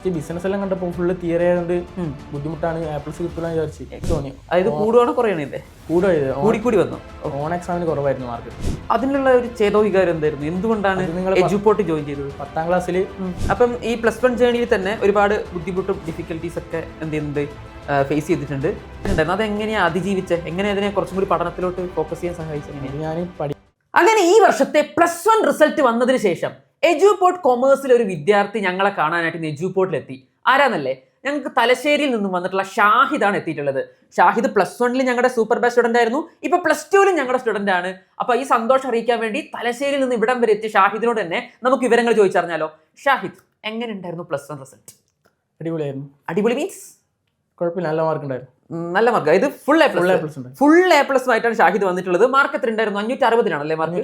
Business എല്ലാം കണ്ടപ്പോൾ full theory ആയതുകൊണ്ട് ബുദ്ധിമുട്ടാണ് ആപ്പിൾസ് കിട്ടില്ല വിചാരിച്ച് തോന്നി. അതായത് കൂടുവാണോ കുറയണില്ലേ? കൂടി വന്നു. ഓൺ എക്സാമിന് കുറവായിരുന്നു മാർക്ക്. അതിനുള്ള ഒരു ചേതോ വികാരം എന്തായിരുന്നു? എന്തുകൊണ്ടാണ് എജുപോർട്ട് ജോയിൻ ചെയ്തത്? 10ാം ക്ലാസ്സിൽ. അപ്പം ഈ +1 ജേണിയിൽ തന്നെ ഒരുപാട് ബുദ്ധിമുട്ടും ഡിഫിക്കൽട്ടീസ് ഒക്കെ എന്ത് ചെയ്യുന്നുണ്ട്, ഫേസ് ചെയ്തിട്ടുണ്ട്. അതെങ്ങനെയാണ് അതിജീവിച്ചത്? എങ്ങനെ അതിനെ കുറച്ചും കൂടി പഠനത്തിലോട്ട് ഫോക്കസ് ചെയ്യാൻ സഹായിച്ചത്? അങ്ങനെ ഈ വർഷത്തെ +1 റിസൾട്ട് വന്നതിന് ശേഷം എജുപോർട്ട് കൊമേഴ്സിലെ ഒരു വിദ്യാർത്ഥി ഞങ്ങളെ കാണാനായിട്ട് എജുപോർട്ടിലെത്തി. ആരാന്നല്ലേ? ഞങ്ങൾക്ക് തലശ്ശേരിയിൽ നിന്നും വന്നിട്ടുള്ള ഷാഹിദാണ് എത്തിയിട്ടുള്ളത്. ഷാഹിദ് +1 ഞങ്ങളുടെ സൂപ്പർ ബെസ്റ്റ് സ്റ്റുഡന്റ് ആയിരുന്നു. ഇപ്പൊ +2 ഞങ്ങളുടെ സ്റ്റുഡന്റ് ആണ്. അപ്പൊ ഈ സന്തോഷം അറിയിക്കാൻ വേണ്ടി തലശ്ശേരിയിൽ നിന്ന് ഇവിടം വരെ എത്തിയ ഷാഹിദിനോട് തന്നെ നമുക്ക് വിവരങ്ങൾ ചോദിച്ചറിഞ്ഞാലോ. ഷാഹിദ്, എങ്ങനെ ഉണ്ടായിരുന്നു +1 റിസൾട്ട്? അടിപൊളിയായിരുന്നു. അടിപൊളി മീൻസ് കുഴപ്പമില്ല, നല്ല മാർക്ക് ഉണ്ടായിരുന്നു. നല്ല മാർക്ക്. ഇത് ഫുൾ എ പ്ലസ് ആയിട്ടാണ് ഷാഹിദ് വന്നിട്ടുള്ളത്. മാർക്ക് എത്ര ഉണ്ടായിരുന്നു? 560 മാർക്ക്.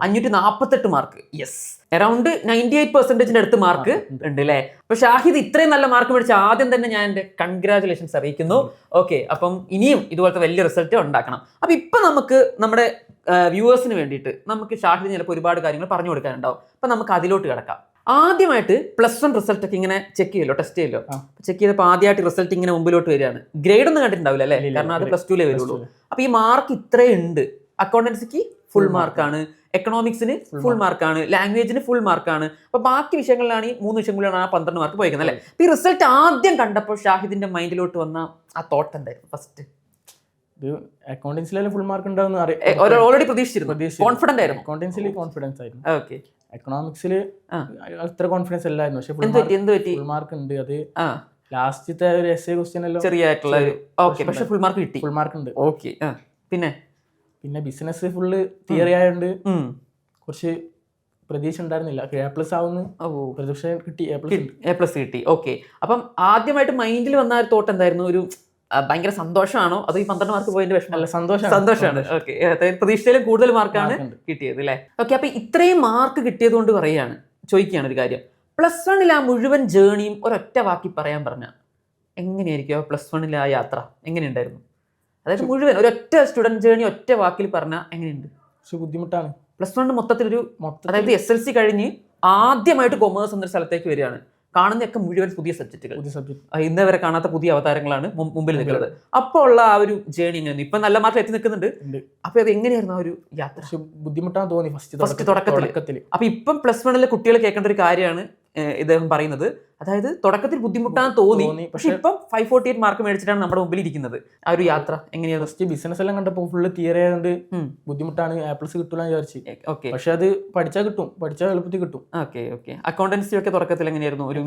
548 മാർക്ക്. യെസ്, അറൌണ്ട് 98% അടുത്ത് മാർക്ക് ഉണ്ട് അല്ലേ? അപ്പൊ ഷാഹിദ് ഇത്രയും നല്ല മാർക്ക് മേടിച്ച ആദ്യം തന്നെ ഞാൻ എന്റെ കൺഗ്രാചുലേഷൻസ് അറിയിക്കുന്നു. ഓക്കെ, അപ്പം ഇനിയും ഇതുപോലത്തെ വലിയ റിസൾട്ട് ഉണ്ടാക്കണം. അപ്പൊ ഇപ്പൊ നമുക്ക് നമ്മുടെ വ്യൂവേഴ്സിന് വേണ്ടിയിട്ട് നമുക്ക് ഷാഹിദിന് ചിലപ്പോൾ ഒരുപാട് കാര്യങ്ങൾ പറഞ്ഞു കൊടുക്കാനുണ്ടാവും. അപ്പൊ നമുക്ക് അതിലോട്ട് കിടക്കാം. ആദ്യമായിട്ട് +1 റിസൾട്ട് ഒക്കെ ഇങ്ങനെ ചെക്ക് ചെയ്യല്ലോ, ടെസ്റ്റ് ചെയ്യല്ലോ. ചെക്ക് ചെയ്തപ്പോൾ ആദ്യമായിട്ട് റിസൾട്ട് ഇങ്ങനെ മുമ്പിലോട്ട് വരികയാണ്. ഗ്രേഡ് ഒന്നും കണ്ടിട്ടുണ്ടാവില്ല അല്ലേ? കാരണം അത് +2 വരുള്ളൂ. അപ്പൊ ഈ മാർക്ക് ഇത്രയുണ്ട്. അക്കൗണ്ടൻസിക്ക് ഫുൾ മാർക്കാണ്, എക്കണോമിക്സിന് ഫുൾ മാർക്കാണ്, ലാംഗ്വേജിന് ഫുൾ മാർക്കാണ്. അപ്പൊ ബാക്കി വിഷയങ്ങളിലാണ് ഈ 3 വിഷയങ്ങളിലാണ് 12 മാർക്ക് പോയിരിക്കുന്നത് അല്ലേ? ഈ റിസൾട്ട് ആദ്യം കണ്ടപ്പോൾ ഷാഹിദിന്റെ മൈൻഡിലോട്ട് വന്ന ആ തോട്ട് എന്തായിരുന്നു ഫസ്റ്റ്? അക്കൗണ്ടൻസിലും ഫുൾ മാർക്ക് ഉണ്ടാവും ഓൾറെഡി പ്രതീക്ഷിച്ചിരുന്നു, കോൺഫിഡന്റ് ആയിരുന്നു. അക്കൗണ്ടൻസിൽ കോൺഫിഡൻസ് ആയിരുന്നു. ഓക്കെ, എക്കണോമിക്സിൽ അത്ര കോൺഫിഡൻസ് അല്ലായിരുന്നു. പക്ഷെ ഫുൾ മാർക്ക് ഉണ്ട്. അത് ലാസ്റ്റത്തെ ഒരു എസ്എ ക്വസ്റ്റ്യൻ എല്ലാം ചെറിയായിട്ടുള്ള പക്ഷെ ഫുൾ മാർക്ക് കിട്ടി. ഫുൾ മാർക്ക് ഉണ്ട്. ഓക്കെ, പിന്നെ ബിസിനസ് ഫുള്ള് തിയറി ആയതുകൊണ്ട് കുറച്ച് പ്രതീക്ഷ ഉണ്ടായിരുന്നില്ല. A+ ആവുന്നു പ്രതീക്ഷ കിട്ടി. A+ കിട്ടി. ഓക്കെ, അപ്പം ആദ്യമായിട്ട് മൈൻഡിൽ വന്ന ഒരു തോട്ട് എന്തായിരുന്നു? ഒരു ഭയങ്കര സന്തോഷമാണോ അതോ ഈ 12 മാർക്ക് പോയതിന്റെ വിഷമം? സന്തോഷമാണ്. ഓക്കെ, പ്രതീക്ഷയിലും കൂടുതൽ മാർക്കാണ് കിട്ടിയത് അല്ലേ? ഓക്കെ, അപ്പൊ ഇത്രയും മാർക്ക് കിട്ടിയത് കൊണ്ട് ചോദിക്കുകയാണ് ഒരു കാര്യം. +1 ആ മുഴുവൻ ജേണിയും ഒരൊറ്റ വാക്കി പറയാൻ പറഞ്ഞ എങ്ങനെയായിരിക്കും? +1 ആ യാത്ര എങ്ങനെയുണ്ടായിരുന്നു? അതായത് മുഴുവൻ ഒരൊറ്റ സ്റ്റുഡന്റ് ജേണി ഒറ്റ വാക്കിൽ പറഞ്ഞാൽ എങ്ങനെയുണ്ട്? ബുദ്ധിമുട്ടാണ്. +1 മൊത്തത്തിലൊരു അതായത് SLC കഴിഞ്ഞ് ആദ്യമായിട്ട് കൊമേഴ്സ് എന്നൊരു സ്ഥലത്തേക്ക് വരികയാണ്. കാണുന്നതൊക്കെ മുഴുവൻ പുതിയ സബ്ജക്റ്റുകൾ, ഇന്ന് വരെ കാണാത്ത പുതിയ അവതാരങ്ങളാണ് മുമ്പിൽ നിൽക്കുന്നത്. അപ്പോൾ ഉള്ള ആ ഒരു ജേണി എങ്ങനെയായിരുന്നു? ഇപ്പൊ നല്ല മാർക്ക് എത്തി നിൽക്കുന്നുണ്ട്. അപ്പൊ അത് എങ്ങനെയായിരുന്നു ആ ഒരു യാത്ര? ബുദ്ധിമുട്ടാണ് തോന്നി ഫസ്റ്റ് തുടക്കത്തിൽ. അപ്പൊ ഇപ്പം +1 കുട്ടികൾ കേൾക്കേണ്ട ഒരു കാര്യമാണ് ഇദ്ദേഹം പറയുന്നത്. അതായത് തുടക്കത്തിൽ ബുദ്ധിമുട്ടാന്ന് തോന്നി, പക്ഷെ ഇപ്പം 548 മാർക്ക് മേടിച്ചിട്ടാണ് നമ്മുടെ മുമ്പിൽ ഇരിക്കുന്നത്. ആ ഒരു യാത്ര എങ്ങനെയായിരുന്നു? ബിസിനസ് എല്ലാം കണ്ടപ്പോൾ ഫുള്ള് തിയറി ആയതുകൊണ്ട് ബുദ്ധിമുട്ടാണ്, A+ കിട്ടില്ല വിചാരിച്ചു. ഓക്കെ, പക്ഷെ അത് പഠിച്ചാൽ കിട്ടും, പഠിച്ചാൽ എളുപ്പത്തിൽ കിട്ടും. ഓക്കെ, അക്കൗണ്ടൻസി ഒക്കെ തുടക്കത്തിൽ എങ്ങനെയായിരുന്നു? ഒരു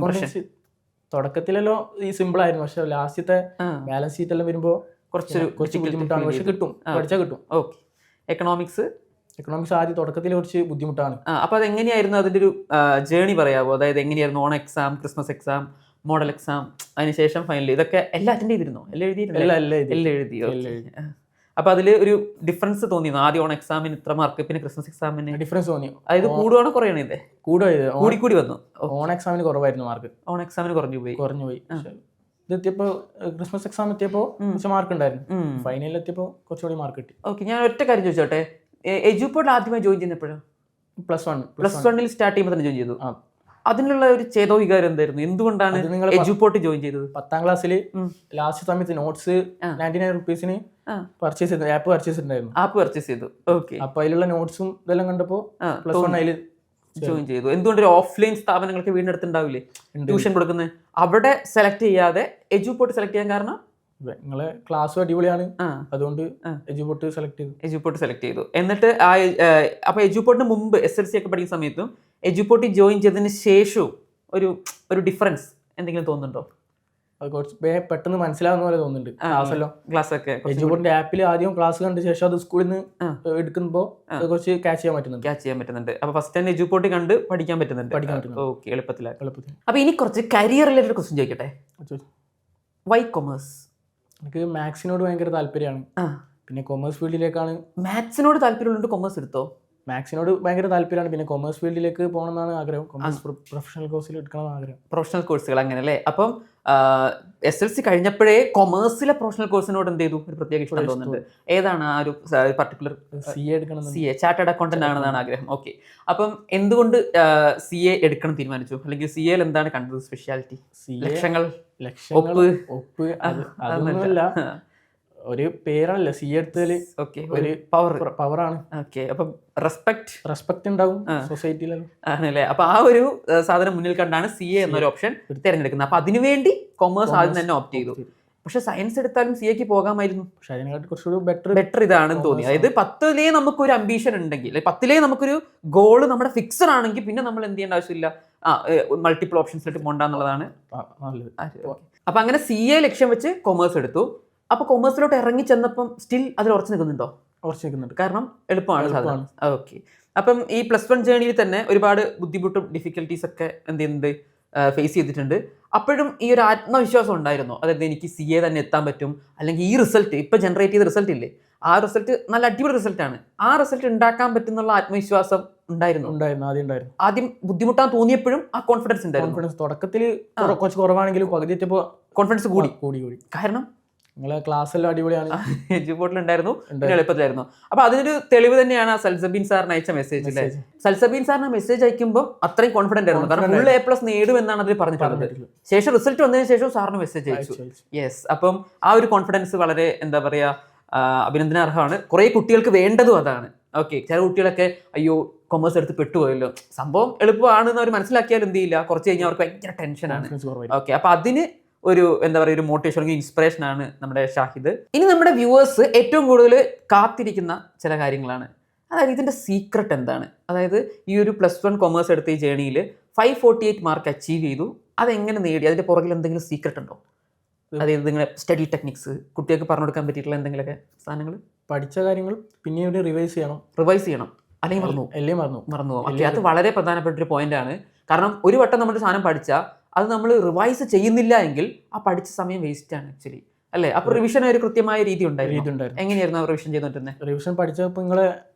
തുടക്കത്തിലല്ലോ ഈ സിമ്പിൾ ആയിരുന്നു, പക്ഷെ ലാസ്റ്റത്തെ ബാലൻസ് ഷീറ്റ് എല്ലാം വരുമ്പോ കുറച്ച് ബുദ്ധിമുട്ടാണ്. പക്ഷെ കിട്ടും, പഠിച്ചാൽ കിട്ടും. ഓക്കെ, എക്കണോമിക്സ് ആദ്യം തുടക്കത്തിൽ കുറച്ച് ബുദ്ധിമുട്ടാണ്. അപ്പൊ അതെങ്ങനെയായിരുന്നു അതിന്റെ ഒരു ജേണി പറയാമോ? അതായത് എങ്ങനെയായിരുന്നു on exam, Christmas exam, model exam, അതിനുശേഷം ഫൈനൽ, ഇതൊക്കെ എല്ലാം അറ്റൻഡ് ചെയ്തിരുന്നോ? എല്ലാം എഴുതി. അപ്പൊ അതില് ഒരു ഡിഫറൻസ് തോന്നിയിരുന്നു? ആദ്യം ഓൺ എക്സാമിന് ഇത്ര മാർക്ക്, പിന്നെ ക്രിസ്മസ് എക്സാമിന് ഡിഫറൻസ് തോന്നി. അതായത് കൂടുവാണോ കുറയണേ? ഇതേ കൂടി വന്നു. ഓൺ എക്സാമിന് കുറവായിരുന്നു മാർക്ക്. ഓൺ എക്സാമിന് കുറഞ്ഞു പോയി. ഇതെത്തിയപ്പോ ക്രിസ്മസ് എക്സാം എത്തിയപ്പോ കുറച്ച് മാർക്ക് ഉണ്ടായിരുന്നു. ഫൈനലിൽ എത്തിയപ്പോ കുറച്ചുകൂടി മാർക്ക് കിട്ടി. ഓക്കെ, ഞാൻ ഒറ്റ കാര്യം ചോദിച്ചോട്ടെ, എജുപോർട്ടിൽ ആദ്യമായി ജോയിൻ ചെയ്യുന്നപ്പോഴാണ് +1 സ്റ്റാർട്ട് ചെയ്യുമ്പോൾ തന്നെ ജോയിൻ ചെയ്തു. അതിനുള്ള ഒരു ചേതോ വികാരം എന്തായിരുന്നു? എന്തുകൊണ്ടാണ് എജുപോർട്ട് ജോയിൻ ചെയ്തത്? 10ാം ക്ലാസ്സിൽ ലാസ്റ്റ് സമയത്ത് നോട്ട്സ് 99 റുപ്പീസിന് പർച്ചേസ് ചെയ്തു. ആപ്പ് പർച്ചേസ് ചെയ്തു. ഓക്കെ, അപ്പൊ അതിലുള്ള നോട്ട്സും ഇതെല്ലാം കണ്ടപ്പോ +1 അതിൽ ജോയിൻ ചെയ്തു. എന്തുകൊണ്ട്? ഒരു ഓഫ്ലൈൻ സ്ഥാപനങ്ങൾക്ക് വീടിനടുത്തുണ്ടാവില്ലേ ട്യൂഷൻ കൊടുക്കുന്നത്? അവിടെ സെലക്ട് ചെയ്യാതെ എജുപോർട്ട് സെലക്ട് ചെയ്യാൻ കാരണം? നിങ്ങളെ ക്ലാസ് അടിപൊളിയാണ്, അതുകൊണ്ട് എജുപോർട്ട് സെലക്ട് ചെയ്തു. എന്നിട്ട് അപ്പൊ എജുപോർട്ടിന് മുമ്പ് SLC ഒക്കെ പഠിക്കുന്ന സമയത്തും എജുപോർട്ടിൽ ജോയിൻ ചെയ്തതിന് ശേഷവും ഒരു ഡിഫറൻസ് എന്തെങ്കിലും തോന്നുന്നുണ്ടോ? അത് കുറച്ച് പെട്ടെന്ന് മനസ്സിലാവുന്ന പോലെ തോന്നുന്നുണ്ട്. ക്ലാസ് ഒക്കെ എജുപോർട്ടിന്റെ ആപ്പിൽ ആദ്യം ക്ലാസ് കണ്ട ശേഷം അത് സ്കൂളിൽ നിന്ന് എടുക്കുമ്പോൾ കുറച്ച് ക്യാച്ച് ചെയ്യാൻ പറ്റുന്നുണ്ട്. അപ്പൊ ഫസ്റ്റ് തന്നെ എജുപോർട്ടിൽ കണ്ട് പഠിക്കാൻ പറ്റുന്നുണ്ട്. ഓക്കെ, എളുപ്പത്തിൽ. അപ്പൊ ഇനി കുറച്ച് കരിയർ റിലേറ്റഡ് ക്വസ്റ്റ്യൻ ചോദിക്കട്ടെ. Why commerce? എനിക്ക് മാത്സിനോട് ഭയങ്കര താല്പര്യമാണ്. പിന്നെ കൊമേഴ്സ് ഫീൽഡിലേക്കാണ്. മാത്സിനോട് താല്പര്യമുള്ളതുകൊണ്ട് കൊമേഴ്സ് എടുത്തോ? മാത്സിനോട് ഭയങ്കര താല്പര്യമാണ്. പിന്നെ കൊമേഴ്സ് ഫീൽഡിലേക്ക് പോകണമെന്നാണ് ആഗ്രഹം. കൊമേഴ്സ് പ്രൊഫഷണൽ കോഴ്സിൽ എടുക്കണമെന്ന് ആഗ്രഹം. പ്രൊഫഷണൽ കോഴ്സുകൾ അങ്ങനെ അല്ലേ? അപ്പം SLC കഴിഞ്ഞപ്പോഴേ കൊമേഴ്സിലെ പ്രൊഫഷണൽ കോഴ്സിനോട് എന്ത് ചെയ്തു? ഒരു പ്രത്യേക ഇഷ്ടം തോന്നുന്നുണ്ട്. ഏതാണ് ആ ഒരു പർട്ടിക്കുലർ? CA എടുക്കണം. CA, ചാർട്ടേഡ് അക്കൗണ്ടന്റ് ആണെന്നാണ് ആഗ്രഹം. ഓക്കെ. അപ്പം എന്തുകൊണ്ട് CA എടുക്കണം തീരുമാനിച്ചു? അല്ലെങ്കിൽ CAയിൽ എന്താണ് കണ്ടത് സ്പെഷ്യാലിറ്റി? ലക്ഷങ്ങൾ ഒപ്പ് അതൊന്നുമല്ല, ഒരു പേരാണല്ലോ CA എടുത്തതിൽ. ഓക്കെ, ഒരു പവറാണ്. ഓക്കെ, അപ്പം റെസ്പെക്ട് ഉണ്ടാവും സൊസൈറ്റിയിലും ആണല്ലേ? അപ്പൊ ആ ഒരു സാധനം മുന്നിൽ കണ്ടാണ് CA എന്നൊരു ഓപ്ഷൻ തിരഞ്ഞെടുക്കുന്നത്. അപ്പൊ അതിനുവേണ്ടി കൊമേഴ്സ് ആദ്യം തന്നെ ഓപ്റ്റ് ചെയ്തു. പക്ഷെ സയൻസ് എടുത്താലും CAക്ക് പോകാമായിരുന്നു. പക്ഷെ അതിനെക്കാട്ടി കുറച്ചുകൂടി ബെറ്റർ ഇതാണെന്ന് തോന്നി. അതായത് 10ലെ നമുക്കൊരു അംബീഷൻ ഉണ്ടെങ്കിൽ, 10ലെ നമുക്കൊരു ഗോള് നമ്മുടെ ഫിക്സഡ് ആണെങ്കിൽ പിന്നെ നമ്മൾ എന്ത് ചെയ്യേണ്ട ആവശ്യമില്ല, മൾട്ടിപ്പിൾ ഓപ്ഷൻസിലേക്ക് പോകണ്ടെന്നുള്ളതാണ് നല്ലത്. അപ്പൊ അങ്ങനെ CA ലക്ഷ്യം വെച്ച് കൊമേഴ്സ് എടുത്തു. അപ്പൊ കൊമേഴ്സിലോട്ട് ഇറങ്ങി ചെന്നപ്പം സ്റ്റിൽ അതിൽ ഉറച്ചു നിൽക്കുന്നുണ്ടോ? ഉറച്ചു നിൽക്കുന്നുണ്ട്. കാരണം എളുപ്പമാണ്. ഓക്കെ. അപ്പം ഈ +1 ജേണിയിൽ തന്നെ ഒരുപാട് ബുദ്ധിമുട്ടും ഡിഫിക്കൽട്ടീസ് ഒക്കെ എന്ത് ചെയ്യുന്നുണ്ട്, ഫേസ് ചെയ്തിട്ടുണ്ട്. അപ്പോഴും ഈ ഒരു ആത്മവിശ്വാസം ഉണ്ടായിരുന്നു, അതായത് എനിക്ക് CA തന്നെ എത്താൻ പറ്റും, അല്ലെങ്കിൽ ഈ റിസൾട്ട് ഇപ്പൊ ജനറേറ്റ് ചെയ്ത റിസൾട്ട് ഇല്ലേ, ആ റിസൾട്ട് നല്ല അടിപൊളി റിസൾട്ടാണ്, ആ റിസൾട്ട് ഉണ്ടാക്കാൻ പറ്റുന്നുള്ള ആത്മവിശ്വാസം ഉണ്ടായിരുന്നു. ആദ്യം ബുദ്ധിമുട്ടാൻ തോന്നിയപ്പോഴും ആ കോൺഫിഡൻസ് ഉണ്ടായിരുന്നു. തുടക്കത്തിൽ കുറച്ച് കുറവാണെങ്കിലും പകുതി എത്തിയപ്പോൾ കോൺഫിഡൻസ് കൂടി. കാരണം നിങ്ങളെ ക്ലാസ് എല്ലാം അടിപൊളിയാണ്, എജുപോർട്ടിൽ ഉണ്ടായിരുന്നു, എളുപ്പത്തിലായിരുന്നു. അപ്പൊ അതിനൊരു തെളിവ് തന്നെയാണ് സൽസബീൻ സാറിന് അയച്ച മെസ്സേജ്. സൽസബീൻ സാറിന് മെസ്സേജ് അയക്കുമ്പോൾ അത്രയും കോൺഫിഡന്റ് ആയിരുന്നു, കാരണം ഫുൾ A+ നേടും എന്നാണ് അതിൽ പറഞ്ഞിട്ടുള്ളത്. ശേഷം റിസൾട്ട് വന്നതിന് ശേഷം സാറിന് മെസ്സേജ് അയച്ചു. യെസ്, അപ്പം ആ ഒരു കോൺഫിഡൻസ് വളരെ എന്താ പറയാ, അഭിനന്ദനാർഹമാണ്. കുറെ കുട്ടികൾക്ക് വേണ്ടതും അതാണ്. ഓക്കെ, ചില കുട്ടികളൊക്കെ അയ്യോ കൊമേഴ്സ് എടുത്ത് പെട്ടുപോയല്ലോ, സംഭവം എളുപ്പമാണെന്ന് അവർ മനസ്സിലാക്കിയാൽ എന്ത് ചെയ്യില്ല, കുറച്ച് കഴിഞ്ഞാൽ അവർക്ക് ഭയങ്കര ടെൻഷനാണ്. ഓക്കെ, അപ്പൊ അതിന് ഒരു എന്താ പറയുക, ഒരു മോട്ടിവേഷൻ അല്ലെങ്കിൽ ഇൻസ്പിറേഷൻ ആണ് നമ്മുടെ ഷാഹിദ്. ഇനി നമ്മുടെ വ്യൂവേഴ്സ് ഏറ്റവും കൂടുതൽ കാത്തിരിക്കുന്ന ചില കാര്യങ്ങളാണ്, അതായത് ഇതിന്റെ സീക്രട്ട് എന്താണ്? അതായത് ഈ ഒരു +1 കൊമേഴ്സ് എടുത്ത ഈ ജേണിയിൽ 548 മാർക്ക് അച്ചീവ് ചെയ്തു, അതെങ്ങനെ നേടി? അതിന്റെ പുറകിൽ എന്തെങ്കിലും സീക്രട്ട് ഉണ്ടോ? അതായത് നിങ്ങളുടെ സ്റ്റഡി ടെക്നിക്സ്, കുട്ടികൾക്ക് പറഞ്ഞു കൊടുക്കാൻ പറ്റിയിട്ടുള്ള എന്തെങ്കിലുമൊക്കെ സാധനങ്ങൾ? പഠിച്ച കാര്യങ്ങൾ പിന്നീട് റിവൈസ് ചെയ്യണം, അല്ലെങ്കിൽ മറന്നു പോകും. ഓക്കെ, അത് വളരെ പ്രധാനപ്പെട്ട ഒരു പോയിന്റ് ആണ്. കാരണം ഒരു വട്ടം നമ്മുടെ സാധനം പഠിച്ചാൽ അത് നമ്മൾ റിവൈസ് ചെയ്യുന്നില്ല എങ്കിൽ ആ പഠിച്ച സമയം വേസ്റ്റ് ആണ് ആക്ച്വലി, അല്ലേ? അപ്പൊ റിവിഷൻ ഒരു കൃത്യമായ രീതി ഉണ്ടായിരുന്നു. എങ്ങനെയായിരുന്നു റിവിഷൻ ചെയ്തോണ്ടിരുന്നത്? റിവിഷൻ പഠിച്ചപ്പോൾ നിങ്ങളെ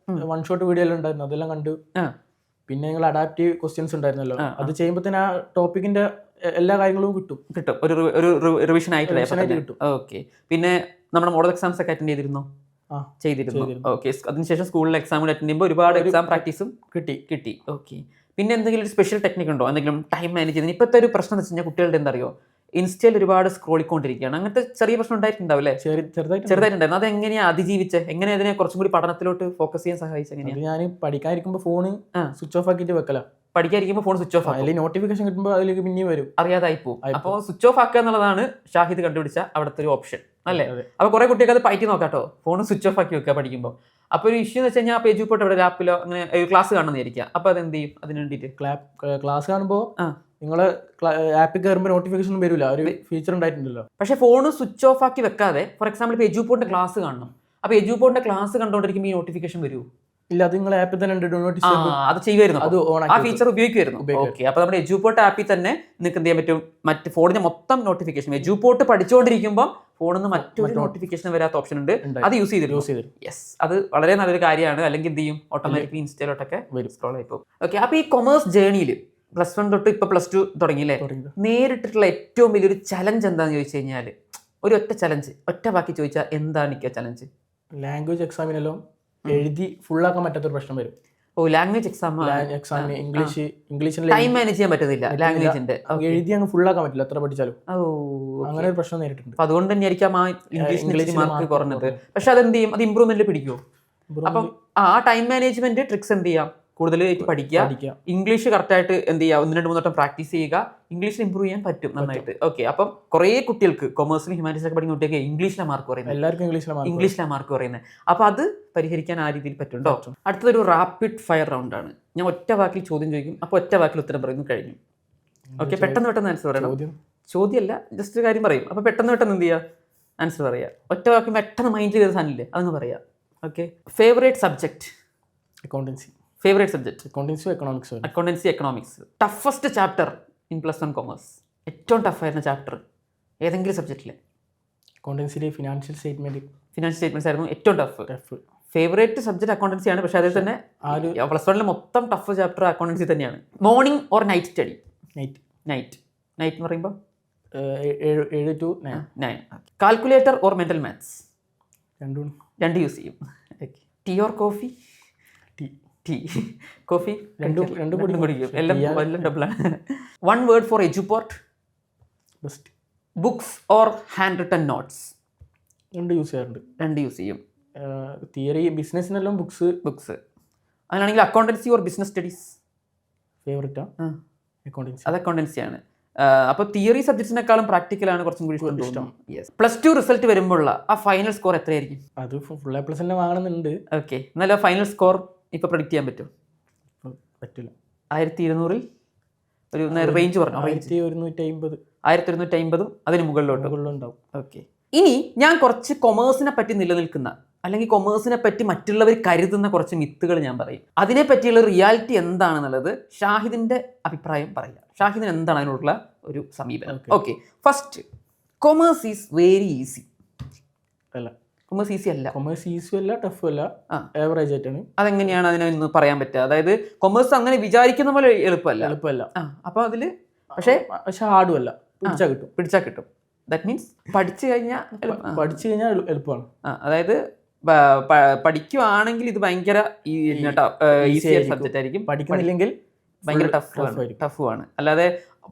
1 ഷോട്ട് വീഡിയോ എല്ലാം ഉണ്ടായിരുന്നു, അതെല്ലാം കണ്ടു. പിന്നെ നിങ്ങൾ അഡാപ്റ്റീവ് ക്വസ്റ്റ്യൻസ് ഉണ്ടായിരുന്നല്ലോ, അത് ചെയ്യുമ്പോൾ തന്നെ ആ ടോപ്പിക്കിന്റെ എല്ലാ കാര്യങ്ങളും കിട്ടും. ഒരു റിവിഷൻ ആയിട്ട് കിട്ടും. ഓക്കെ, പിന്നെ നമ്മുടെ മോഡൽ എക്സാംസ് ഒക്കെ അറ്റൻഡ് ചെയ്തിരുന്നു. ഓക്കെ, അതിനുശേഷം സ്കൂളിൽ എക്സാം അറ്റൻഡ് ചെയ്യുമ്പോൾ ഒരുപാട് എക്സാം പ്രാക്ടീസും കിട്ടി. ഓക്കെ, പിന്നെ എന്തെങ്കിലും ഒരു സ്പെഷ്യൽ ടെക്നിക് ഉണ്ടോ? എന്തെങ്കിലും ടൈം മാനേജ് ചെയ്യുന്നത്? ഇപ്പോഴത്തെ ഒരു പ്രശ്നം എന്ന് വെച്ച് കഴിഞ്ഞാൽ കുട്ടികളുടെ എന്താ അറിയോ, ഇൻസ്റ്റയിൽ ഒരുപാട് സ്ക്രോളിക്കൊണ്ടിരിക്കുകയാണ്. അങ്ങനത്തെ ചെറിയ പ്രശ്നം ഉണ്ടായിട്ടുണ്ടാവില്ലേ? ചെറുതായിട്ടുണ്ടായിരുന്നു. അത് എങ്ങനെയാണ് അതിജീവിച്ച്, എങ്ങനെ അതിനെ കുറച്ചും കൂടി പഠനത്തിലോട്ട് ഫോക്കസ് ചെയ്യാൻ സഹായിച്ചു? എങ്ങനെയാണ്? ഞാൻ പഠിക്കാതിരിക്കുമ്പോൾ ഫോൺ സ്വിച്ച് ഓഫ് ആക്കിയിട്ട് വെക്കല. പഠിക്കാതിരിക്കുമ്പോൾ ഫോൺ സ്വിച്ച് ഓഫ് ആക്കും, അല്ലെങ്കിൽ നോട്ടിഫിക്കേഷൻ കിട്ടുമ്പോൾ അതിലേക്ക് പിന്നെയും വരും, അറിയാതായി പോകും. അപ്പോൾ സ്വിച്ച് ഓഫ് ആക്കുക എന്നുള്ളതാണ് ഷാഹിദ് കണ്ടുപിടിച്ച അവിടുത്തെ ഒരു ഓപ്ഷൻ, അല്ലേ? അപ്പോൾ കുറെ കുട്ടികൾക്ക് അത് പറ്റി നോക്കാട്ടോ, ഫോൺ സ്വിച്ച് ഓഫ് ആക്കി വെക്കുക പഠിക്കുമ്പോൾ. അപ്പോൾ ഒരു ഇഷ്യൂ എന്ന് വെച്ച് കഴിഞ്ഞാൽ പേജ് പോയിട്ട് ഇവിടെ ലാപ്പിലോ അങ്ങനെ ഒരു ക്ലാസ് കാണുന്നതായിരിക്കാം. അപ്പോൾ അത് എന്ത് ചെയ്യും? അതിന് വേണ്ടിയിട്ട് ക്ലാസ് കാണുമ്പോൾ നിങ്ങള് ആപ്പിൽ കയറുമ്പോൾ നോട്ടിഫിക്കേഷൻ ഒന്നും വരില്ല, ഒരു ഫീച്ചർ ഉണ്ടായിട്ടുണ്ടല്ലോ. പക്ഷേ ഫോൺ സ്വിച്ച് ഓഫ് ആക്കി വെക്കാതെ ഫോർ എക്സാമ്പിൾ ഇപ്പോൾ എജുപോർട്ടിന്റെ ക്ലാസ് കാണണം, അപ്പോൾ എജുപോർട്ടിന്റെ ക്ലാസ് കണ്ടുകൊണ്ടിരിക്കുമ്പോൾ ഈ നോട്ടിഫിക്കേഷൻ വരുമോ? ഇല്ല, അത് നിങ്ങൾ ആപ്പിൽ തന്നെ അത് ചെയ്യുമായിരുന്നു, ആ ഫീച്ചർ ഉപയോഗിക്കുമായിരുന്നു. ഓക്കെ, അപ്പോൾ നമ്മുടെ എജുപോർട്ട് ആപ്പിൽ തന്നെ നിങ്ങൾക്ക് എന്ത് ചെയ്യാൻ പറ്റും, മറ്റ് ഫോണിന്റെ മൊത്തം നോട്ടിഫിക്കേഷൻ എജുപോർട്ട് പഠിച്ചുകൊണ്ടിരിക്കുമ്പോൾ ഫോണിൽ നിന്ന് മറ്റൊരു നോട്ടിഫിക്കേഷൻ വരാത്ത ഓപ്ഷൻ ഉണ്ട്, അത് യൂസ് ചെയ്തിരുന്നു. യെസ്, അത് വളരെ നല്ലൊരു കാര്യമാണ്. അല്ലെങ്കിൽ എന്ത് ചെയ്യും, ഓട്ടോമാറ്റിക്കലി ഇൻസ്റ്റയിലോട്ടൊക്കെ സ്ക്രോൾ ആയി പോകും. ഓക്കെ, അപ്പോൾ ഈ കൊമേഴ്സ് ജേണിയിൽ +1 തൊട്ട് ഇപ്പൊ +2 തുടങ്ങിയില്ലേ, നേരിട്ടിട്ടുള്ള ഏറ്റവും വലിയൊരു ചലഞ്ച് എന്താണെന്ന് ചോദിച്ചു കഴിഞ്ഞാൽ, ഒരു ഒറ്റ ചലഞ്ച്, ഒറ്റ ബാക്കി ചോദിച്ചാൽ എന്താണ് എനിക്ക് ചലഞ്ച്? ലാംഗ്വേജ് എക്സാമിനെല്ലാം എഴുതി ഫുള്ളാക്കാൻ പറ്റാത്തൊരു പ്രശ്നം വരും. ലാംഗ്വേജ് എക്സാമിന് ഇംഗ്ലീഷിൽ ടൈം മാനേജ് ചെയ്യാൻ പറ്റുന്നില്ല, ലാംഗ്വേജിന്റെ എഴുതി അങ്ങ് ഫുള്ളാക്കാൻ പറ്റില്ല, എത്ര പഠിച്ചാലും. അങ്ങനെ ഒരു പ്രശ്നം നേരിട്ടുണ്ട്. അതുകൊണ്ട് തന്നെ ആയിരിക്കും ആ ഇംഗ്ലീഷ് മാർക്ക് കുറഞ്ഞത്. പക്ഷെ അതെന്ത് ചെയ്യും, അത് ഇമ്പ്രൂവ്മെന്റ് പിടിക്കുമോ? അപ്പം ആ ടൈം മാനേജ്മെന്റ് ട്രിക്സ് എന്ത് ചെയ്യാം, കൂടുതലായിട്ട് പഠിക്കുക, ഇംഗ്ലീഷ് കറക്റ്റായിട്ട് എന്ത് ചെയ്യുക, 1-2-3 വട്ടം പ്രാക്ടീസ് ചെയ്യുക, ഇംഗ്ലീഷിൽ ഇമ്പ്രൂവ് ചെയ്യാൻ പറ്റും നന്നായിട്ട്. ഓക്കെ, അപ്പം കുറേ കുട്ടികൾക്ക് കൊമേഴ്സിലും ഹ്യൂമാനിറ്റീസിലൊക്കെ പഠിക്കുന്ന കുട്ടിയൊക്കെ ഇംഗ്ലീഷിലെ മാർക്ക് പറയുന്നത്, എല്ലാവർക്കും ഇംഗ്ലീഷിലെ മാർക്ക് പറയുന്നത്. അപ്പോൾ അത് പരിഹരിക്കാൻ ആ രീതിയിൽ പറ്റുണ്ടോ? അടുത്തതൊരു റാപ്പിഡ് ഫയർ റൗണ്ട് ആണ്. ഞാൻ ഒറ്റ വാക്കിൽ ചോദ്യം ചോദിക്കും, അപ്പോൾ ഒറ്റ വാക്കിൽ ഉത്തരം പറയുന്നു, കഴിഞ്ഞു. ഓക്കെ, പെട്ടെന്ന് ആൻസർ പറയണം. ചോദ്യമല്ല, ജസ്റ്റ് ഒരു കാര്യം പറയും, അപ്പോൾ പെട്ടെന്ന് എന്ത് ചെയ്യുക, ആൻസർ പറയുക. ഒറ്റ വാക്കിൽ പെട്ടെന്ന് മൈൻഡിൽ ചെയ്ത സാധനമില്ലേ, അതങ്ങ് പറയാം. Okay, favourite subject? Accountancy. Favourite subject? Accountancy economics. Toughest chapter in +1 commerce? ഏറ്റവും ടഫായിരുന്ന ചാപ്റ്റർ ഏതെങ്കിലും സബ്ജക്റ്റിലെ? അക്കൗണ്ടൻസിയിലെ ഫിനാൻഷ്യൽ സ്റ്റേറ്റ്മെന്റ്സ് ആയിരുന്നു ഏറ്റവും ടഫ്. ഫേവറേറ്റ് സബ്ജക്ട് അക്കൗണ്ടൻസി ആണ്, പക്ഷെ അതിൽ തന്നെ പ്ലസ് വണ്ണിൽ മൊത്തം ടഫ് ചാപ്റ്റർ അക്കൗണ്ടൻസി തന്നെയാണ്. Morning or night study? Night എന്ന് പറയുമ്പോൾ 7 to 9. Calculator or mental maths? രണ്ട് യൂസ് ചെയ്യും. Tea or coffee? Tea. Coffee രണ്ടും കുടിക്കും. എല്ലാം ഡബിളാണ്. One word for Eduport? Best. Books or hand written notes? രണ്ട് യൂസ് ചെയ്യും. തിയറി ബിസിനസ്സിനെല്ലാം ബുക്സ്. അങ്ങനെയാണെങ്കിൽ അക്കൗണ്ടൻസി ഓർ ബിസിനസ് സ്റ്റഡീസ്? ഫേവറേറ്റാ അക്കൗണ്ടൻസി. അത് അക്കൗണ്ടൻസിയാണ്. അപ്പോൾ തിയറി സബ്ജക്ട്സിനേക്കാളും പ്രാക്ടിക്കലാണ് കുറച്ചും കൂടി ഇഷ്ടം. പ്ലസ് ടു റിസൾട്ട് വരുമ്പോൾ ആ ഫൈനൽ സ്കോർ എത്രയായിരിക്കും? അത് ഫുൾ A+ തന്നെ വാങ്ങണമെന്നുണ്ട്. ഓക്കെ, എന്നാലും ഫൈനൽ സ്കോർ ഇപ്പോൾ പ്രഡിക്റ്റ് ചെയ്യാൻ പറ്റുമോ? പറ്റില്ല. 1200-ൽ ഒരു റേഞ്ച് പറഞ്ഞു. 1150 അതിന് മുകളിലോട്ടുണ്ടാവും. ഓക്കെ, ഇനി ഞാൻ കുറച്ച് കൊമേഴ്സിനെ പറ്റി നിലനിൽക്കുന്ന അല്ലെങ്കിൽ കൊമേഴ്സിനെ പറ്റി മറ്റുള്ളവർ കരുതുന്ന കുറച്ച് മിത്തുകൾ ഞാൻ പറയും. അതിനെ പറ്റിയുള്ള റിയാലിറ്റി എന്താണെന്നുള്ളത് ഷാഹിദിന്റെ അഭിപ്രായം പറയുക. ഷാഹിദിന് എന്താണ് അതിനോടുള്ള ഒരു സമീപനം? Okay, first, commerce is very easy. അല്ല, കൊമേഴ്സ് ഈസി അല്ല. കൊമേഴ്സ് ഈസി അല്ല, ടഫ് അല്ല, ആവറേജ് ആയിട്ടാണ്. അതെങ്ങനെയാണ് അതിനൊന്ന് പറയാൻ പറ്റുക? അതായത് കൊമേഴ്സ് അങ്ങനെ വിചാരിക്കുന്ന പോലെ എളുപ്പമല്ല. അപ്പൊ അതില് പക്ഷേ ഹാർഡും അല്ല, പിടിച്ചാൽ കിട്ടും. ദാറ്റ് മീൻസ് പഠിച്ചു കഴിഞ്ഞാൽ എളുപ്പമാണ്. അതായത് പഠിക്കുവാണെങ്കിൽ ഇത് ഭയങ്കര ഈസി സബ്ജക്റ്റ് ആയിരിക്കും. പഠിക്കുന്നില്ലെങ്കിൽ ഭയങ്കര ടഫുമാണ്. അല്ലാതെ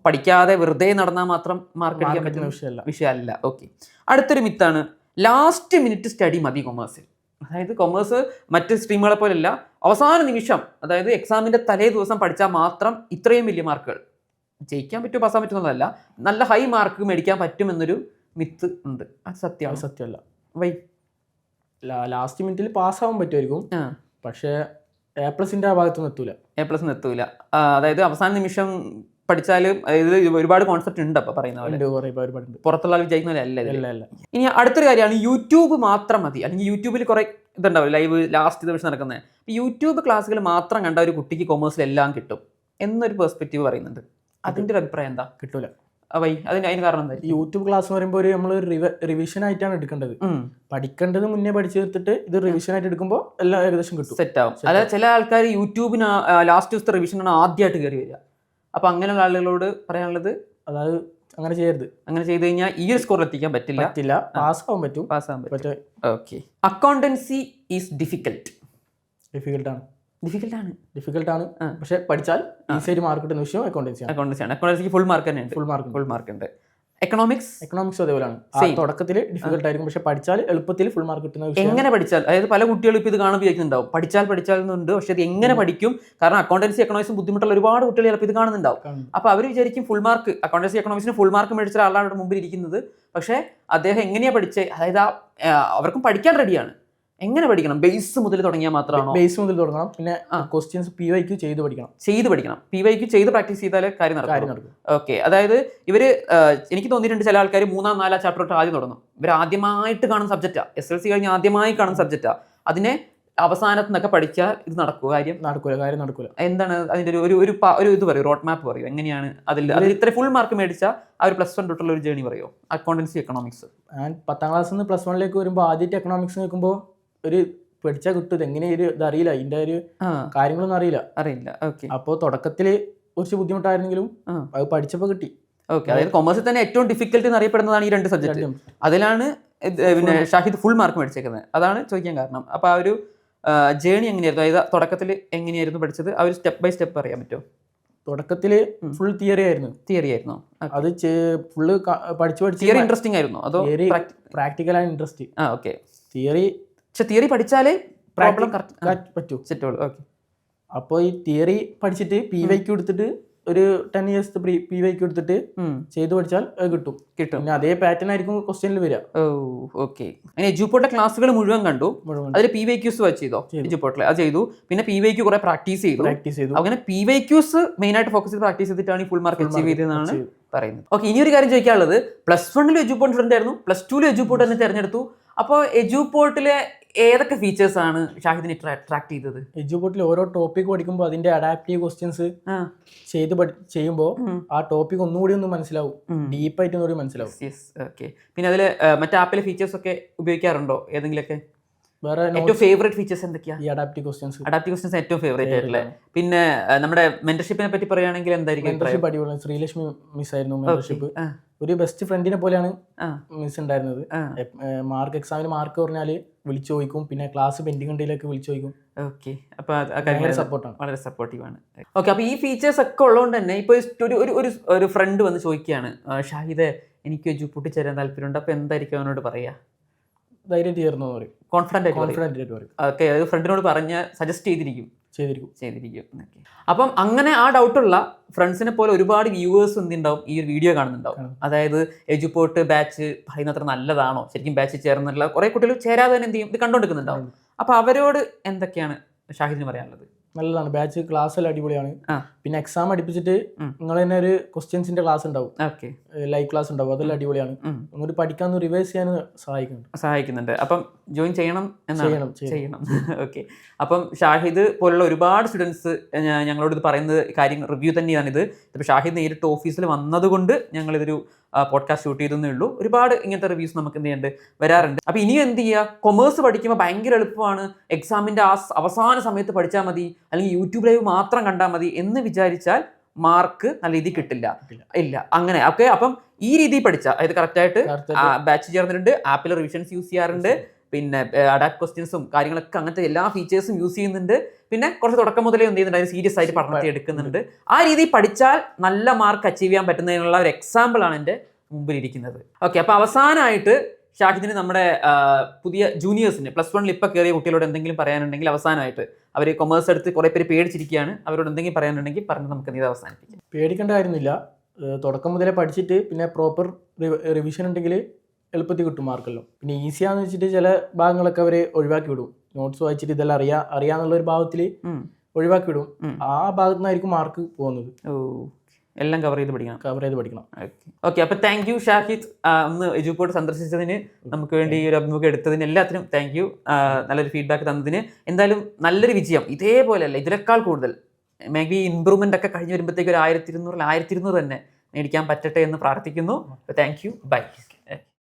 പഠിക്കാതെ വെറുതെ നടന്നാൽ മാത്രം മാർക്ക് അടിക്കാൻ പറ്റുന്ന വിഷയമല്ല. ഓക്കെ, അടുത്തൊരു മിത്താണ് ലാസ്റ്റ് മിനിറ്റ് സ്റ്റഡി മതി കൊമേഴ്സിൽ. അതായത് കൊമേഴ്സ് മറ്റ് സ്ട്രീമുകളെ പോലെയല്ല, അവസാന നിമിഷം, അതായത് എക്സാമിന്റെ തലേ ദിവസം പഠിച്ചാൽ മാത്രം ഇത്രയും വലിയ മാർക്കുകൾ ജയിക്കാൻ പറ്റുമോ പാസ്സാൻ പറ്റുന്നതല്ല, നല്ല ഹൈ മാർക്ക് മേടിക്കാൻ പറ്റുമെന്നൊരു മിത്ത് ഉണ്ട്. അത് സത്യമല്ല. വൈ? ലാസ്റ്റ് മിനിറ്റിൽ പാസ്സാവാൻ പറ്റുമായിരിക്കും, പക്ഷേ A+ ആ ഭാഗത്തൊന്നും എത്തൂല. അതായത് അവസാന നിമിഷം പഠിച്ചാൽ, അതായത് ഒരുപാട് കോൺസെപ്റ്റ് ഉണ്ട്. അപ്പൊ പറയുന്ന പോലെ പുറത്തുള്ള വിചാരിക്കുന്നതല്ല. ഇനി അടുത്തൊരു കാര്യമാണ് യൂട്യൂബ് മാത്രം മതി, അല്ലെങ്കിൽ യൂട്യൂബിൽ കുറെ ഇതുണ്ടാവും ലൈവ് ലാസ്റ്റ് ദിവസം നടക്കുന്നത്. യൂട്യൂബ് ക്ലാസ്സുകൾ മാത്രം കണ്ട ഒരു കുട്ടിക്ക് കൊമേഴ്സിൽ എല്ലാം കിട്ടും എന്നൊരു പെർസ്പെക്റ്റീവ് പറയുന്നുണ്ട്. അതിന്റെ ഒരു അഭിപ്രായം എന്താ? കിട്ടൂല. അതിന് കാരണം എന്താ? യൂട്യൂബ് ക്ലാസ് പറയുമ്പോൾ നമ്മൾ റിവിഷൻ ആയിട്ടാണ് എടുക്കേണ്ടത്. പഠിക്കേണ്ടത് മുന്നേ പഠിച്ചു തീർത്തിട്ട് ഇത് റിവിഷൻ ആയിട്ട് എടുക്കുമ്പോൾ എല്ലാം ഏകദേശം കിട്ടും, സെറ്റ് ആവും. അതായത് ചില ആൾക്കാർ യൂട്യൂബിന് ലാസ്റ്റ് ദിവസത്തെ റിവിഷനാണ് ആദ്യമായിട്ട് കയറി വരിക. അപ്പൊ അങ്ങനെയുള്ള ആളുകളോട് പറയാനുള്ളത്, അതായത് അങ്ങനെ ചെയ്യരുത്. അങ്ങനെ ചെയ്ത് കഴിഞ്ഞാൽ ഈ ഒരു സ്കോറിൽ എത്തിക്കാൻ പറ്റില്ല. പാസ്സാവാൻ പറ്റും. ഓക്കെ, അക്കൗണ്ടൻസി ഈസ് ഡിഫിക്കൽട്ടാണ്. പക്ഷെ പഠിച്ചാൽ ഈസിയായിട്ട് മാർക്ക് കിട്ടുന്ന വിഷയം അക്കൗണ്ടൻസിയാണ്. അക്കൗണ്ടൻസിക്ക് ഫുൾ മാർക്ക് ഉണ്ട്. എക്കണോമിക്സ് അതേപോലെയാണ്. തുടക്കത്തിൽ ഡിഫിക്കൽട്ട് ആയിരിക്കും, പക്ഷെ പഠിച്ചാൽ എളുപ്പത്തിൽ ഫുൾ മാർക്ക് കിട്ടുന്ന വിഷയം. എങ്ങനെ പഠിച്ചാൽ, അതായത് പല കുട്ടികളും ഇപ്പോൾ ഇത് കാണാൻ വിചാരിക്കുന്നുണ്ടാവും, പഠിച്ചാൽ എന്നുണ്ട്, പക്ഷെ അത് എങ്ങനെ പഠിക്കും? കാരണം അക്കൗണ്ടൻസി എക്കണോമിക്സും ബുദ്ധിമുട്ടുള്ള ഒരുപാട് കുട്ടികൾ ചിലപ്പോൾ ഇത് കാണുന്നുണ്ടാവും. അപ്പോൾ അവർ വിചാരിക്കും ഫുൾ മാർക്ക്, അക്കൗണ്ടൻസി എക്കണോമിക്സിന് ഫുൾ മാർക്ക് മേടിച്ച ആളാണ് ഇവിടെ മുമ്പിൽ ഇരിക്കുന്നത്. പക്ഷേ അദ്ദേഹം എങ്ങനെയാണ് പഠിച്ചത്? അതായത് അവർക്കും പഠിക്കാൻ റെഡിയാണ്. എങ്ങനെ പഠിക്കണം? ബേസ് മുതൽ തുടങ്ങിയാൽ മാത്രമാണോ? ബേസ് മുതൽ തുടങ്ങണം. പിന്നെ ക്വസ്റ്റ്യൻസ് PYQ ചെയ്ത് പഠിക്കണം. PYQ ചെയ്ത് പ്രാക്ടീസ് ചെയ്താലേ കാര്യം നടക്കും. ഓക്കെ, അതായത് ഇവര് എനിക്ക് തോന്നിയിട്ടുണ്ട് ചില ആൾക്കാർ 3-4 ചാപ്റ്റർ തൊട്ട് ആദ്യം തുടങ്ങും. ഇവർ ആദ്യമായിട്ട് കാണുന്ന സബ്ജക്റ്റാ, SLC കഴിഞ്ഞ് ആദ്യമായി കാണുന്ന സബ്ജക്റ്റാ. അതിനെ അവസാനത്ത് നിന്നൊക്കെ പഠിച്ചാൽ ഇത് കാര്യം നടക്കൂല. എന്താണ് അതിന്റെ ഒരു ഇത് പറയും, റോഡ് മാപ്പ് പറയും, എങ്ങനെയാണ് അതിൽ ഇത്ര ഫുൾ മാർക്ക് മേടിച്ച ആ ഒരു +1 തൊട്ടുള്ള ഒരു ജേണി പറയോ? Accountancy economics. ഞാൻ 10ാം ക്ലാസ്സിൽ നിന്ന് +1 വരുമ്പോൾ ആദ്യമായിട്ട് എക്കണോമിക്സ് നോക്കുമ്പോൾ ഒരു പഠിച്ചാൽ കിട്ടും, എങ്ങനെ ഇത് അറിയില്ല, ഇതിന്റെ ഒരു കാര്യങ്ങളൊന്നും അറിയില്ല. അപ്പോൾ തുടക്കത്തിൽ കുറച്ച് ബുദ്ധിമുട്ടായിരുന്നെങ്കിലും അത് പഠിച്ചപ്പോൾ കിട്ടി. ഓക്കെ, അതായത് കൊമേഴ്സിൽ തന്നെ ഏറ്റവും ഡിഫിക്കൽട്ട് എന്ന് അറിയപ്പെടുന്നതാണ് ഈ 2 സബ്ജക്റ്റ്. അതിലാണ് പിന്നെ ഷാഹിദ് ഫുൾ മാർക്ക് മേടിച്ചേക്കുന്നത്. അതാണ് ചോദിക്കാൻ കാരണം. അപ്പോൾ ആ ഒരു ജേണി എങ്ങനെയായിരുന്നു? അതായത് തുടക്കത്തിൽ എങ്ങനെയായിരുന്നു പഠിച്ചത്? ആ ഒരു സ്റ്റെപ്പ് ബൈ സ്റ്റെപ്പ് അറിയാൻ പറ്റുമോ? തുടക്കത്തിൽ ഫുൾ തിയറി ആയിരുന്നു. അത് ഫുള്ള് പഠിച്ചു തിയറി ഇൻട്രസ്റ്റിംഗ് ആയിരുന്നു അതോ പ്രാക്ടിക്കലാണ് ഇൻട്രസ്റ്റ്? ഓക്കെ, തിയറി പഠിച്ചാലേ പ്രോബ്ലം പറ്റൂ. ഓക്കെ, അപ്പോൾ ഈ തിയറി പഠിച്ചിട്ട് PYQ എടുത്തിട്ട് ഒരു 10 years PYQ എടുത്തിട്ട് ചെയ്ത് പഠിച്ചാൽ കിട്ടും. പിന്നെ അതേ പാറ്റേൺ ആയിരിക്കും ക്വസ്റ്റ്യനിൽ വരിക. ഓക്കെ, അങ്ങനെ എജുപോർട്ടിലെ ക്ലാസ്സുകൾ മുഴുവൻ കണ്ടു. അതിൽ PYQs ചെയ്തോ? എജുപോർട്ടിലെ അത് ചെയ്തു. പിന്നെ PYQ കുറെ പ്രാക്ടീസ് ചെയ്തു. അങ്ങനെ PYQs മെയിൻ ആയിട്ട് ഫോക്കസ് ചെയ്ത് പ്രാക്ടീസ് ചെയ്തിട്ടാണ് ഈ ഫുൾ മാർക്ക് അച്ചീവ് ചെയ്തതെന്നാണ് പറയുന്നത്. ഓക്കെ, ഇനി ഒരു കാര്യം ചോദിക്കാനുള്ളത്, +1 എജുപോർട്ട് സ്റ്റുഡന്റ് ആയിരുന്നു, +2 എജുപോർട്ട് തന്നെ തിരഞ്ഞെടുത്തു. അപ്പോൾ എജുപോർട്ടിലെ ഏതൊക്കെ ഫീച്ചേഴ്സ് ആണ് ഷാഹിദിനെ അട്രാക്ട് ചെയ്തത്? എജുപോർട്ടിൽ ഓരോ ടോപ്പിക് പഠിക്കുമ്പോൾ അതിന്റെ അഡാപ്റ്റീവ് ക്വസ്റ്റ്യൻസ് ചെയ്യുമ്പോൾ ആ ടോപ്പിക് ഒന്നുകൂടി ഒന്ന് മനസ്സിലാവും, ഡീപ്പായിട്ട് ഒന്നുകൂടി മനസ്സിലാവും. ഓക്കെ, പിന്നെ അതിൽ മറ്റേ ആപ്പിലെ ഫീച്ചേഴ്സ് ഒക്കെ ഉപയോഗിക്കാറുണ്ടോ ഏതെങ്കിലുമൊക്കെ? വേറെ ഏറ്റവും ഫേവറേറ്റ് ഫീച്ചേഴ്സ് എന്തൊക്കെയാ? ഈ അഡാപ്റ്റീവ് ക്വസ്റ്റ്യൻസ് ഏറ്റവും ഫേവറേറ്റ് ആയിട്ടുള്ള. പിന്നെ നമ്മുടെ മെന്റർഷിപ്പിനെ പറ്റി പറയുകയാണെങ്കിൽ എന്തായിരിക്കും? മെന്റർഷിപ്പ് അടിപൊളി. ശ്രീലക്ഷ്മി മിസ് ആയിരുന്നു മെന്റർഷിപ്പ്. ഒരു ബെസ്റ്റ് ഫ്രണ്ടിനെ പോലെയാണ് മിസ് ഉണ്ടായിരുന്നത്. മാർക്ക് എക്സാമിന് മാർക്ക് പറഞ്ഞാല് വിളിച്ചു ചോദിക്കും, പിന്നെ ക്ലാസ് പെൻഡിങ് ഉണ്ടെങ്കിലൊക്കെ വിളിച്ചു ചോദിക്കും. ഓക്കെ, അപ്പോൾ സപ്പോർട്ടാണ്, വളരെ സപ്പോർട്ടീവ് ആണ്. ഓക്കെ, അപ്പോൾ ഈ ഫീച്ചേഴ്സ് ഒക്കെ ഉള്ളതുകൊണ്ട് തന്നെ ഇപ്പോൾ ഒരു ഫ്രണ്ട് വന്ന് ചോദിക്കുകയാണ്, ഷാഹിദെ എനിക്ക് പൊട്ടിച്ചേരാൻ താല്പര്യമുണ്ട്, അപ്പോൾ എന്തായിരിക്കും അവനോട് പറയാ? ധൈര്യം ചേർന്നു പറയും, കോൺഫിഡൻ്റ് ആയിട്ട് പറയും. ഓക്കെ, അത് ഫ്രണ്ടിനോട് പറഞ്ഞ് സജസ്റ്റ് ചെയ്തിരിക്കും. അപ്പം അങ്ങനെ ആ ഡൗട്ടുള്ള ഫ്രണ്ട്സിനെ പോലെ ഒരുപാട് വ്യൂവേഴ്സ് എന്തുണ്ടാവും ഈ ഒരു വീഡിയോ കാണുന്നുണ്ടാവും. അതായത് എജുപോർട്ട് ബാച്ച് പറയുന്നത്ര നല്ലതാണോ, ശരിക്കും ബാച്ചിൽ ചേർന്നുള്ള കുറെ കുട്ടികൾ ചേരാതെ തന്നെ എന്ത് ചെയ്യും, ഇത് കണ്ടുകൊടുക്കുന്നുണ്ടാവും. അപ്പൊ അവരോട് എന്തൊക്കെയാണ് ഷാഹിദിന് പറയാനുള്ളത്? നല്ലതാണ് ബാച്ച്, ക്ലാസ് എല്ലാം അടിപൊളിയാണ്. പിന്നെ എക്സാം അടുപ്പിച്ചിട്ട് നിങ്ങൾ തന്നെ ഒരു ക്വസ്റ്റ്യൻസിന്റെ ക്ലാസ് ഉണ്ടാവും, ലൈവ് ക്ലാസ് ഉണ്ടാവും, അതെല്ലാം അടിപൊളിയാണ്. ഒന്നുകൂടി പഠിക്കാൻ റിവൈസ് ചെയ്യാൻ സഹായിക്കുന്നുണ്ട്. അപ്പം ജോയിൻ ചെയ്യണം. ഓക്കെ, അപ്പം ഷാഹിദ് പോലുള്ള ഒരുപാട് സ്റ്റുഡൻസ് ഞങ്ങളോട് ഇത് പറയുന്ന കാര്യം റിവ്യൂ തന്നെയാണിത്. ഇപ്പോൾ ഷാഹിദ് നേരിട്ട് ഓഫീസിൽ വന്നതുകൊണ്ട് ഞങ്ങളിതൊരു പോഡ്കാസ്റ്റ് ഷൂട്ട് ചെയ്തേ ഉള്ളൂ. ഒരുപാട് ഇങ്ങനത്തെ റിവ്യൂസ് നമുക്ക് എന്ത് ചെയ്യുന്നുണ്ട്, വരാറുണ്ട്. അപ്പോൾ ഇനിയും എന്ത് ചെയ്യുക, കൊമേഴ്സ് പഠിക്കുമ്പോൾ ഭയങ്കര എളുപ്പമാണ്, എക്സാമിൻ്റെ അവസാന സമയത്ത് പഠിച്ചാൽ മതി, അല്ലെങ്കിൽ യൂട്യൂബ് ലൈവ് മാത്രം കണ്ടാൽ മതി എന്ന് വിചാരിച്ചാൽ മാർക്ക് നല്ല രീതിയിൽ കിട്ടില്ല. അങ്ങനെ ഓക്കെ. അപ്പം ഈ രീതിയിൽ പഠിച്ചാൽ, അതായത് കറക്റ്റായിട്ട് ബാച്ച് ചേർന്നിട്ടുണ്ട്, ആപ്പിൽ റിവിഷൻസ് യൂസ് ചെയ്യാറുണ്ട്, പിന്നെ അഡാപ്റ്റ് ക്വസ്റ്റ്യൻസും കാര്യങ്ങളൊക്കെ അങ്ങനത്തെ എല്ലാ ഫീച്ചേഴ്സും യൂസ് ചെയ്യുന്നുണ്ട്. പിന്നെ കുറച്ച് തുടക്കം മുതലേ എന്ത് ചെയ്യുന്നുണ്ട്, അതിന് സീരിയസ് ആയിട്ട് പഠനത്തെ എടുക്കുന്നുണ്ട്. ആ രീതിയിൽ പഠിച്ചാൽ നല്ല മാർക്ക് അച്ചീവ് ചെയ്യാൻ പറ്റുന്നതിനുള്ള ഒരു എക്സാമ്പിളാണ് എൻ്റെ മുമ്പിലിരിക്കുന്നത്. ഓക്കെ, അപ്പോൾ അവസാനമായിട്ട് ഷാഹിദിന് നമ്മുടെ പുതിയ ജൂനിയേഴ്സിന് +1 ഇപ്പോൾ കയറിയ കുട്ടികളോട് എന്തെങ്കിലും പറയാനുണ്ടെങ്കിൽ, അവസാനമായിട്ട് അവർ കൊമേഴ്സ് എടുത്ത് കുറേ പേര് പേടിച്ചിരിക്കുകയാണ്, അവരോട് എന്തെങ്കിലും പറയാനുണ്ടെങ്കിൽ പറഞ്ഞ് നമുക്ക് ഇത് അവസാനിപ്പിക്കാം. പേടിക്കേണ്ട കാര്യമൊന്നുമില്ല. തുടക്കം മുതലേ പഠിച്ചിട്ട് പിന്നെ പ്രോപ്പർ റിവിഷൻ ഉണ്ടെങ്കിൽ എളുപ്പത്തിൽ കിട്ടും മാർക്കല്ലോ. പിന്നെ ഈസിയാന്ന് വെച്ചിട്ട് ചില ഭാഗങ്ങളൊക്കെ അവർ ഒഴിവാക്കി വിടും. നോട്ട്സ് വായിച്ചിട്ട് ഇതെല്ലാം അറിയാന്നുള്ള ഒരു ഭാഗത്തിൽ ഒഴിവാക്കി വിടും. ആ ഭാഗത്തു നിന്നായിരിക്കും മാർക്ക് പോകുന്നത്. എല്ലാം കവർ ചെയ്ത് പഠിക്കണം. ഓക്കെ, അപ്പോൾ താങ്ക് യു ഷാഹിദ്, ഒന്ന് എജുപോർട്ട് സന്ദർശിച്ചതിന്, നമുക്ക് വേണ്ടി ഒരു അഭിമുഖം എടുത്തതിന് എല്ലാത്തിനും താങ്ക് യു. നല്ലൊരു ഫീഡ്ബാക്ക് തന്നതിന്. എന്തായാലും നല്ലൊരു വിജയം, ഇതേപോലെയല്ല ഇതിനേക്കാൾ കൂടുതൽ മേ ബി ഇമ്പ്രൂവ്മെൻ്റ് ഒക്കെ കഴിഞ്ഞ് വരുമ്പോഴത്തേക്ക് ഒരു 1200 തന്നെ മേടിക്കാൻ പറ്റട്ടെ എന്ന് പ്രാർത്ഥിക്കുന്നു. Thank you, by.